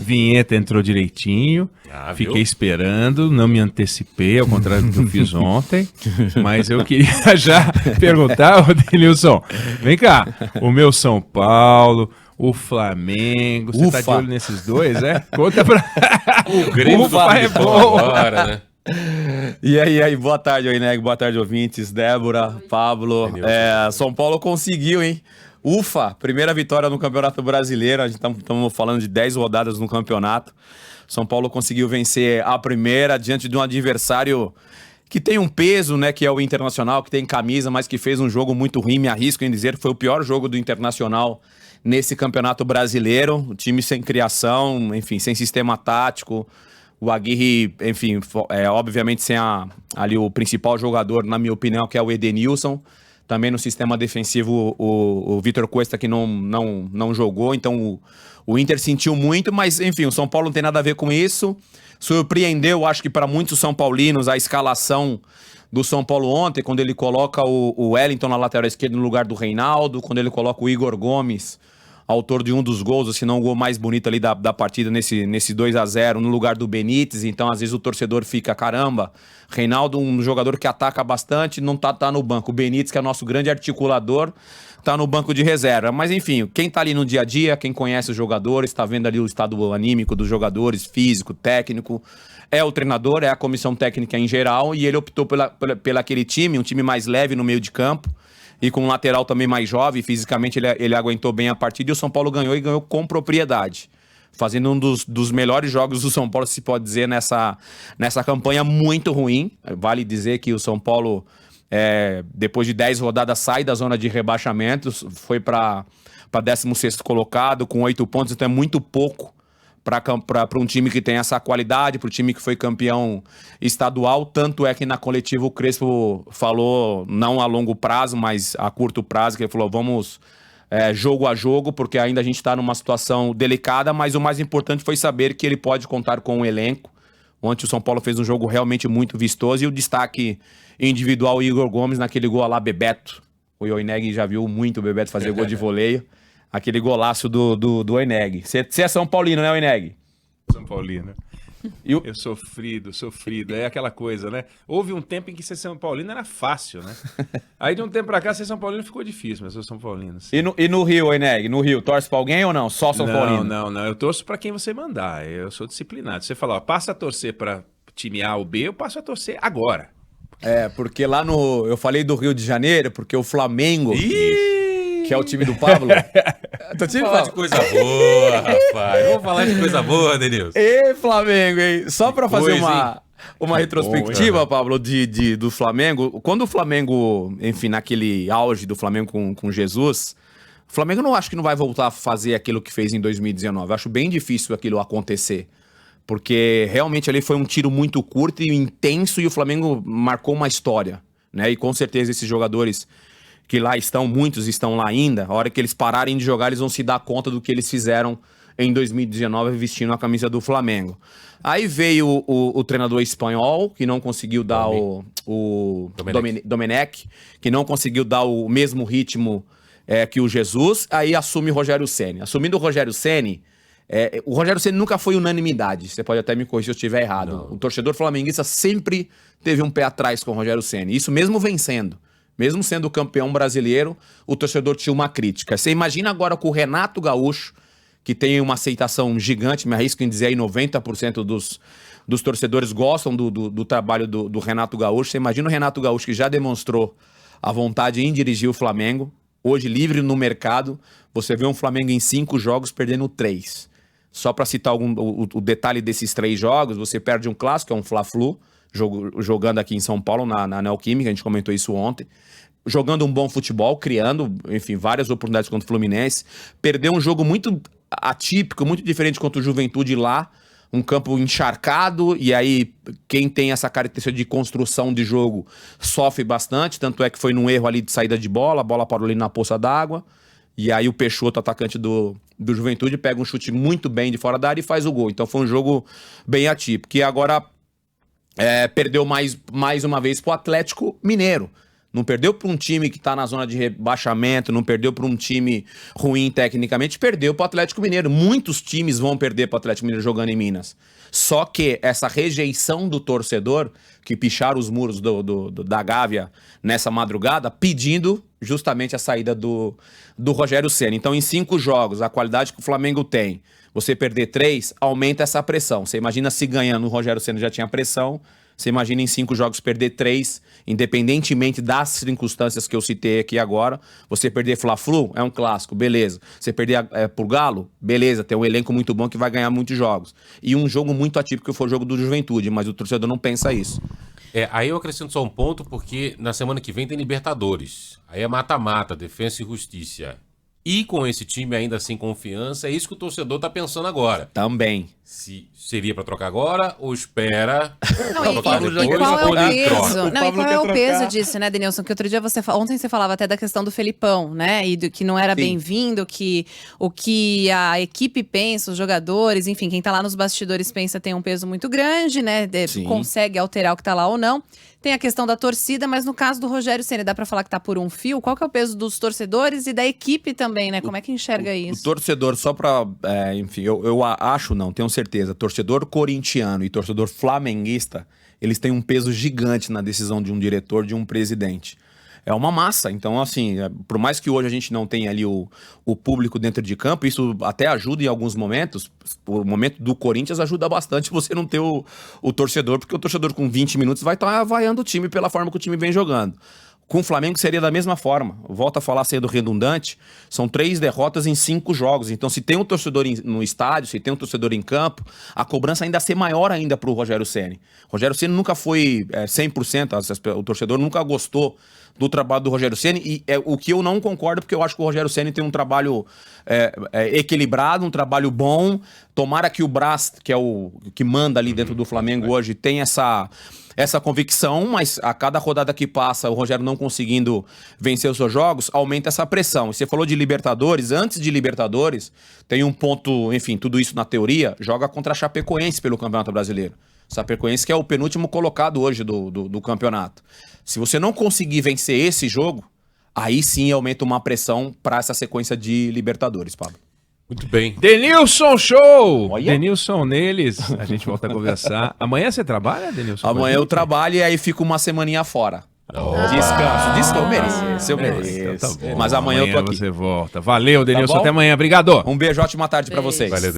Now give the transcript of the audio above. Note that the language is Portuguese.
Vinheta entrou direitinho, fiquei esperando, não me antecipei, ao contrário do que eu fiz ontem, mas eu queria já perguntar, Denilson, vem cá, o meu São Paulo, o Flamengo, você tá de olho nesses dois, é? Conta pra... O Grêmio é bom. Agora, né? E aí, boa tarde, Oineg, boa tarde, ouvintes, Débora, Pablo. São Paulo conseguiu, hein? Ufa, primeira vitória no Campeonato Brasileiro, a gente estamos falando de 10 rodadas no campeonato. São Paulo conseguiu vencer a primeira diante de um adversário que tem um peso, né, que é o Internacional, que tem camisa, mas que fez um jogo muito ruim, me arrisco em dizer que foi o pior jogo do Internacional nesse Campeonato Brasileiro. O time sem criação, enfim, sem sistema tático. O Aguirre, enfim, obviamente sem ali o principal jogador, na minha opinião, que é o Edenilson. Também no sistema defensivo, o Vitor Cuesta, que não jogou. Então, o Inter sentiu muito, mas, enfim, o São Paulo não tem nada a ver com isso. Surpreendeu, acho que para muitos São Paulinos, a escalação do São Paulo ontem, quando ele coloca o Wellington na lateral esquerda no lugar do Reinaldo, quando ele coloca o Igor Gomes, autor de um dos gols, se não o gol mais bonito ali da partida, nesse 2-0, no lugar do Benítez. Então, às vezes, o torcedor fica, caramba, Reinaldo, um jogador que ataca bastante, não tá no banco. O Benítez, que é nosso grande articulador, tá no banco de reserva. Mas, enfim, quem tá ali no dia a dia, quem conhece os jogadores, tá vendo ali o estado anímico dos jogadores, físico, técnico, é o treinador, é a comissão técnica em geral, e ele optou pela aquele time, um time mais leve no meio de campo, e com um lateral também mais jovem, fisicamente ele aguentou bem a partida, e o São Paulo ganhou, e ganhou com propriedade. Fazendo um dos melhores jogos do São Paulo, se pode dizer, nessa campanha muito ruim. Vale dizer que o São Paulo, depois de 10 rodadas, sai da zona de rebaixamento, foi para 16º colocado, com 8 pontos, então é muito pouco para um time que tem essa qualidade, para o time que foi campeão estadual. Tanto é que na coletiva o Crespo falou, não a longo prazo, mas a curto prazo, que ele falou, vamos jogo a jogo, porque ainda a gente está numa situação delicada, mas o mais importante foi saber que ele pode contar com um elenco. Ontem o São Paulo fez um jogo realmente muito vistoso, e o destaque individual, Igor Gomes, naquele gol lá, Bebeto. O Oineg já viu muito o Bebeto fazer gol de voleio. Aquele golaço do Oineg. Você é São Paulino, né, Oineg? São Paulino. Eu sofrido. É aquela coisa, né? Houve um tempo em que ser São Paulino era fácil, né? Aí de um tempo pra cá, ser São Paulino ficou difícil, mas eu sou São Paulino. Sim. E no Rio, Oineg? No Rio, torce pra alguém ou não? Só São Paulino? Não. Eu torço pra quem você mandar. Eu sou disciplinado. Você fala, ó, passa a torcer pra time A ou B, eu passo a torcer agora. Porque lá eu falei do Rio de Janeiro, porque o Flamengo... Que é o time do Pablo. Vamos falar de coisa boa, rapaz. Vamos falar de coisa boa, Denilson. E Flamengo, hein? Só pra fazer uma retrospectiva, Pablo, do Flamengo. Quando o Flamengo, enfim, naquele auge do Flamengo com Jesus, o Flamengo não acho que não vai voltar a fazer aquilo que fez em 2019. Eu acho bem difícil aquilo acontecer. Porque realmente ali foi um tiro muito curto e intenso, e o Flamengo marcou uma história, né? E com certeza esses jogadores que lá estão, muitos estão lá ainda, a hora que eles pararem de jogar, eles vão se dar conta do que eles fizeram em 2019 vestindo a camisa do Flamengo. Aí veio o treinador espanhol, que não conseguiu dar o Domenech, que não conseguiu dar o mesmo ritmo que o Jesus. Aí assume o Rogério Ceni. Assumindo o Rogério Ceni, o Rogério Ceni nunca foi unanimidade. Você pode até me corrigir se eu estiver errado. Não. O torcedor flamenguista sempre teve um pé atrás com o Rogério Ceni. Isso mesmo vencendo. Mesmo sendo campeão brasileiro, o torcedor tinha uma crítica. Você imagina agora com o Renato Gaúcho, que tem uma aceitação gigante, me arrisco em dizer aí 90% dos torcedores gostam do trabalho do Renato Gaúcho. Você imagina o Renato Gaúcho, que já demonstrou a vontade em dirigir o Flamengo, hoje livre no mercado, você vê um Flamengo em 5 jogos perdendo 3. Só para citar o detalhe desses 3 jogos, você perde um clássico, que é um Fla-Flu, jogando aqui em São Paulo, na Neoquímica, a gente comentou isso ontem, jogando um bom futebol, criando, enfim, várias oportunidades contra o Fluminense, perdeu um jogo muito atípico, muito diferente contra o Juventude lá, um campo encharcado, e aí quem tem essa característica de construção de jogo sofre bastante, tanto é que foi num erro ali de saída de bola, a bola parou ali na poça d'água, e aí o Peixoto, atacante do Juventude, pega um chute muito bem de fora da área e faz o gol. Então foi um jogo bem atípico, que agora perdeu mais uma vez pro Atlético Mineiro. Não perdeu para um time que está na zona de rebaixamento, não perdeu para um time ruim tecnicamente, perdeu para o Atlético Mineiro. Muitos times vão perder para o Atlético Mineiro jogando em Minas. Só que essa rejeição do torcedor, que picharam os muros da Gávea nessa madrugada, pedindo justamente a saída do Rogério Ceni. Então, em 5 jogos, a qualidade que o Flamengo tem, você perder 3, aumenta essa pressão. Você imagina se ganhando o Rogério Ceni já tinha pressão, você imagina em 5 jogos perder 3, independentemente das circunstâncias que eu citei aqui agora. Você perder Fla-Flu, é um clássico, beleza. Você perder por Galo, beleza, tem um elenco muito bom que vai ganhar muitos jogos. E um jogo muito atípico que foi o jogo do Juventude, mas o torcedor não pensa isso. Aí eu acrescento só um ponto, porque na semana que vem tem Libertadores. Aí é mata-mata, Defensa e Justiça. E com esse time ainda sem confiança, é isso que o torcedor tá pensando agora. Também. Se seria para trocar agora ou espera? Não, e qual é o peso? Não, e qual é o peso disso, né, Denilson? Que outro dia ontem você falava até da questão do Felipão, né? E do que não era bem-vindo, o que a equipe pensa, os jogadores, enfim, quem tá lá nos bastidores pensa tem um peso muito grande, né? Consegue alterar o que tá lá ou não. Tem a questão da torcida, mas no caso do Rogério Ceni, dá pra falar que tá por um fio? Qual que é o peso dos torcedores e da equipe também, né? Como é que enxerga isso? O torcedor, só pra... enfim, eu acho, não, tenho certeza. Torcedor corintiano e torcedor flamenguista, eles têm um peso gigante na decisão de um diretor, de um presidente. É uma massa, então assim, por mais que hoje a gente não tenha ali o público dentro de campo, isso até ajuda em alguns momentos. O momento do Corinthians ajuda bastante você não ter o torcedor, porque o torcedor com 20 minutos vai estar vaiando o time pela forma que o time vem jogando. Com o Flamengo seria da mesma forma. Volto a falar sendo redundante, são 3 derrotas em 5 jogos. Então, se tem um torcedor no estádio, se tem um torcedor em campo, a cobrança ainda ser maior ainda para o Rogério Ceni. Rogério Ceni nunca foi 100%, o torcedor nunca gostou do trabalho do Rogério Ceni, e o que eu não concordo, porque eu acho que o Rogério Ceni tem um trabalho equilibrado, um trabalho bom. Tomara que o Brás, que é o que manda ali dentro do Flamengo hoje, tenha essa convicção, mas a cada rodada que passa, o Rogério não conseguindo vencer os seus jogos, aumenta essa pressão. E você falou de Libertadores, antes de Libertadores, tem um ponto, enfim, tudo isso na teoria, joga contra a Chapecoense pelo Campeonato Brasileiro. Chapecoense que é o penúltimo colocado hoje do campeonato. Se você não conseguir vencer esse jogo, aí sim aumenta uma pressão para essa sequência de Libertadores, Pablo. Muito bem. Denilson Show! Olha. Denilson neles, a gente volta a conversar. Amanhã você trabalha, Denilson? Amanhã eu trabalho e aí fico uma semaninha fora. Descanso, eu mereço. Tá bom. Mas amanhã eu tô aqui. Você volta. Valeu, Denilson, até amanhã. Obrigado. Um beijo, ótima tarde pra vocês. Valeu,